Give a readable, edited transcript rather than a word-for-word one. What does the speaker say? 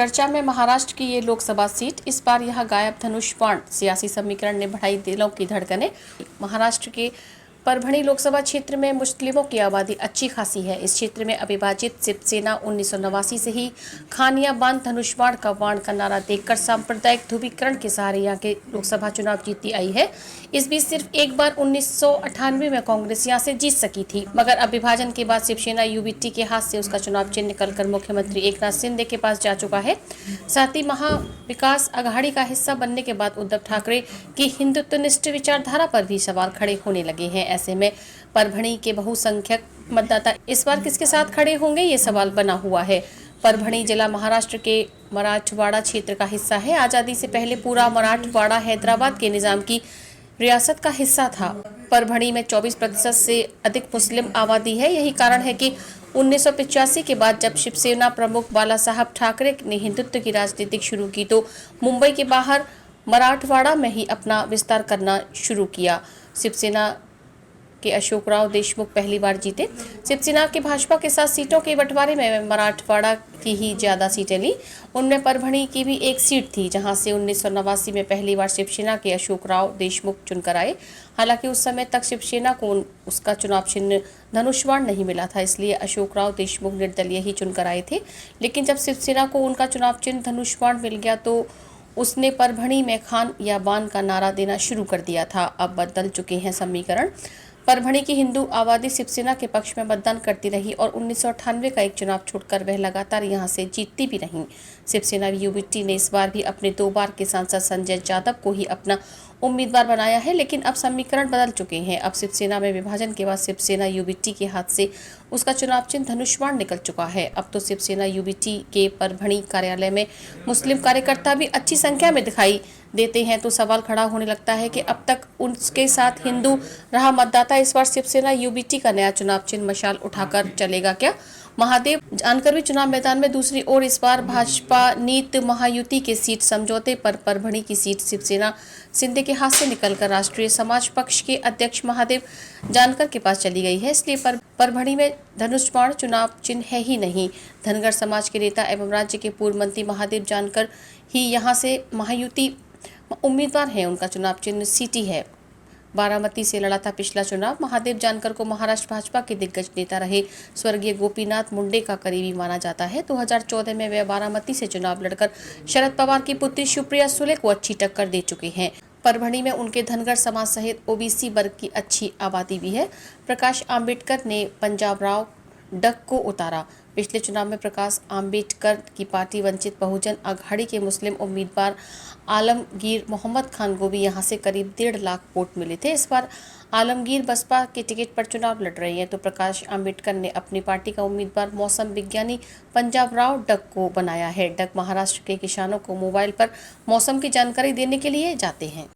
चर्चा में महाराष्ट्र की ये लोकसभा सीट। इस बार यह गायब धनुष बाण सियासी समीकरण ने बढ़ाई दिलों की धड़कनें। महाराष्ट्र के परभणी लोकसभा क्षेत्र में मुस्लिमों की आबादी अच्छी खासी है। इस क्षेत्र में अविभाजित शिवसेना 1989 से ही खानिया बांध धनुष बाण का बाण का नारा देकर सांप्रदायिक ध्रुवीकरण के सहारे यहाँ के लोकसभा चुनाव जीतती आई है। इस बीच सिर्फ एक बार 1998 में कांग्रेस यहाँ से जीत सकी थी, मगर अब विभाजन के बाद शिवसेना यूबीटी के हाथ से उसका चुनाव चिन्ह निकलकर मुख्यमंत्री एकनाथ शिंदे के पास जा चुका है। साथ ही महाविकास आघाड़ी का हिस्सा बनने के बाद उद्धव ठाकरे की हिंदुत्वनिष्ठ विचारधारा पर भी सवाल खड़े होने लगे हैं। ऐसे में परभणी के बहुसंख्यक मतदाता इस बार किसके साथ खड़े होंगे, ये सवाल बना हुआ है। परभणी जिला महाराष्ट्र के मराठवाड़ा क्षेत्र का हिस्सा है। आजादी से पहले पूरा मराठवाड़ा हैदराबाद के निजाम की रियासत का हिस्सा था। परभणी में 24% से अधिक मुस्लिम आबादी है। यही कारण है कि 1985 के बाद जब शिवसेना प्रमुख बाला साहब ठाकरे ने हिंदुत्व की राजनीति शुरू की तो मुंबई के बाहर मराठवाड़ा में ही अपना विस्तार करना शुरू किया। शिवसेना के अशोकराव देशमुख पहली बार जीते। शिवसेना के भाजपा के साथ सीटों के बंटवारे में मराठवाड़ा की ही ज्यादा सीटें ली। उनमें परभणी की भी एक सीट थी, जहां से 1989 में पहली बार शिवसेना के अशोकराव देशमुख चुनकर आए। हालांकि उस समय तक शिवसेना को उसका चुनाव चिन्ह धनुष बाण नहीं मिला था, इसलिए अशोकराव देशमुख निर्दलीय ही चुनकर आए थे। लेकिन जब शिवसेना को उनका चुनाव चिन्ह धनुष बाण मिल गया तो उसने परभणी में खान या बान का नारा देना शुरू कर दिया था। अब बदल चुके हैं समीकरण। परभणी की हिंदू आबादी शिवसेना के पक्ष में मतदान करती रही और 1998 का एक चुनाव छोड़कर वह लगातार यहां से जीतती भी रही। शिवसेना यूबीटी ने इस बार भी अपने 2 बार के सांसद संजय यादव को ही अपना उम्मीदवार बनाया है, लेकिन अब समीकरण बदल चुके हैं। अब शिवसेना में विभाजन के बाद शिवसेना यूबीटी के हाथ से उसका चुनाव चिन्ह धनुष बाण निकल चुका है। अब तो शिवसेना यूबीटी के परभणी कार्यालय में मुस्लिम कार्यकर्ता भी अच्छी संख्या में दिखाई देते हैं, तो सवाल खड़ा होने लगता है कि अब तक उसके साथ हिंदू रहा मतदाता इस बार शिवसेना यूबीटी का नया चुनाव चिन्ह मशाल उठाकर चलेगा क्या? महादेव जानकर भी चुनाव मैदान में। दूसरी ओर इस बार भाजपा नीत महायुति के सीट समझौते पर परभणी की सीट शिवसेना शिंदे के हाथ से निकलकर राष्ट्रीय समाज पक्ष के अध्यक्ष महादेव जानकर के पास चली गई है। इसलिए परभणी में धनुष बाण चुनाव चिन्ह है ही नहीं। धनगर समाज के नेता एवं राज्य के पूर्व मंत्री महादेव जानकर ही यहाँ से महायुति उम्मीदवार हैं। उनका चुनाव चिन्ह सीटी है। बारामती से लड़ा था पिछला चुनाव। महादेव जानकर को महाराष्ट्र भाजपा के दिग्गज नेता रहे स्वर्गीय गोपीनाथ मुंडे का करीबी माना जाता है। 2014 में वे बारामती से चुनाव लड़कर शरद पवार की पुत्री सुप्रिया सुले को अच्छी टक्कर दे चुके हैं। परभणी में उनके धनगर समाज सहित ओबीसी वर्ग की अच्छी आबादी भी है। प्रकाश आंबेडकर ने पंजाब राव डक को उतारा। पिछले चुनाव में प्रकाश आंबेडकर की पार्टी वंचित बहुजन आघाड़ी के मुस्लिम उम्मीदवार आलमगीर मोहम्मद खान को भी यहां से करीब 1.5 लाख वोट मिले थे। इस बार आलमगीर बसपा के टिकट पर चुनाव लड़ रहे हैं, तो प्रकाश आंबेडकर ने अपनी पार्टी का उम्मीदवार मौसम विज्ञानी पंजाब राव डक को बनाया है। डक महाराष्ट्र के किसानों को मोबाइल पर मौसम की जानकारी देने के लिए जाते हैं।